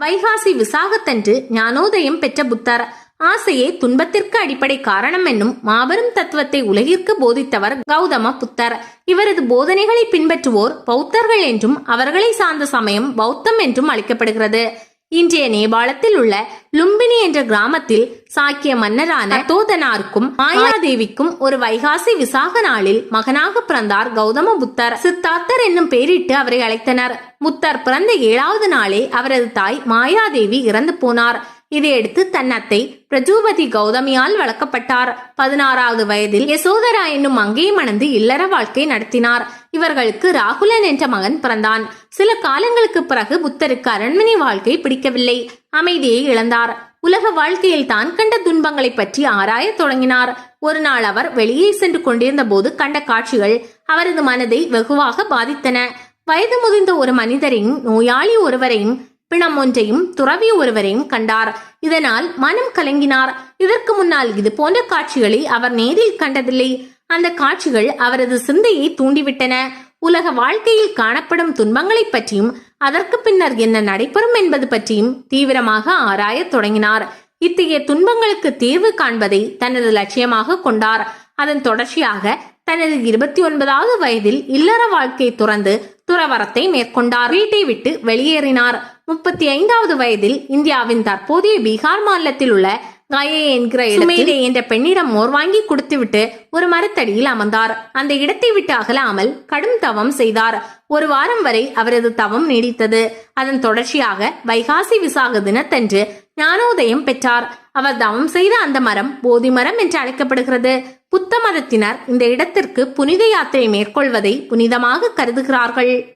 வைகாசி விசாகத்தன்று ஞானோதயம் பெற்ற புத்தர். ஆசையே துன்பத்திற்கு அடிப்படை காரணம் என்னும் மாபெரும் தத்துவத்தை உலகிற்கு போதித்தவர் கௌதம புத்தர். இவரது போதனைகளை பின்பற்றுவோர் பௌத்தர்கள் என்றும் அவர்களை சார்ந்த சமயம் பௌத்தம் என்றும் அழைக்கப்படுகிறது. இன்றைய நேபாளத்தில் உள்ள லும்பினி என்ற கிராமத்தில் சாக்கிய மன்னரான தோதனாருக்கும் மாயாதேவிக்கும் ஒரு வைகாசி விசாக நாளில் மகனாக பிறந்தார் கௌதம புத்தர். சித்தார்த்தர் என்னும் பெயரிட்டு அவரை அழைத்தனர். புத்தர் பிறந்த 7வது நாளே அவரது தாய் மாயாதேவி இறந்து போனார். இதையடுத்து தன் அத்தை பிரஜூபதி கௌதமியால் வளர்க்கப்பட்டார். 16வது வயதில் யசோதரா என்னும் மங்கையை மணந்து இல்லற வாழ்க்கை நடத்தினார். இவர்களுக்கு ராகுலன் என்ற மகன் பிறந்தான். சில காலங்களுக்கு பிறகு புத்தருக்கு அரண்மனை வாழ்க்கை பிடிக்கவில்லை. அமைதியை இழந்தார். உலக வாழ்க்கையில் தான் கண்ட துன்பங்களை பற்றி ஆராய தொடங்கினார். ஒரு நாள் அவர் வெளியே சென்று கொண்டிருந்த போது கண்ட காட்சிகள் அவரது மனதை வெகுவாக பாதித்தன. வயது முதிர்ந்த ஒரு மனிதரையும் நோயாளி ஒருவரையும் பிணம் ஒன்றையும் துறவி ஒருவரையும் கண்டார். இதனால் மனம் கலங்கினார். இதற்கு முன்னால் இது போன்ற காட்சிகளை அவர் நேரில் கண்டதில்லை. அந்த காட்சிகள் அவரது சிந்தையை தூண்டிவிட்டன. உலக வாழ்க்கையில் காணப்படும் துன்பங்களை பற்றியும் அதற்கு பின்னர் என்ன நடைபெறும் என்பது பற்றியும் தீவிரமாக ஆராயத் தொடங்கினார். இத்தகைய துன்பங்களுக்கு தீர்வு காண்பதை தனது லட்சியமாக கொண்டார். அதன் தொடர்ச்சியாக தனது 29வது வயதில் இல்லற வாழ்க்கை துறந்து துறவரத்தை மேற்கொண்டார். வீட்டை விட்டு வெளியேறினார். 35வது வயதில் இந்தியாவின் தற்போதைய பீகார் மாநிலத்தில் உள்ள கயே என்கிற சுமேதே என்ற பெண்ணிடம் மோர் வாங்கி கொடுத்துவிட்டு ஒரு மரத்தடியில் அமர்ந்தார். அந்த இடத்தை விட்டு அகலாமல் கடும் தவம் செய்தார். ஒரு வாரம் வரை அவரது தவம் நீடித்தது. அதன் தொடர்ச்சியாக வைகாசி விசாக தினத்தன்று ஞானோதயம் பெற்றார். அவர் தவம் செய்த அந்த மரம் போதி மரம் என்று அழைக்கப்படுகிறது. புத்த மதத்தினர் இந்த இடத்திற்கு புனித யாத்திரை மேற்கொள்வதை புனிதமாக கருதுகிறார்கள்.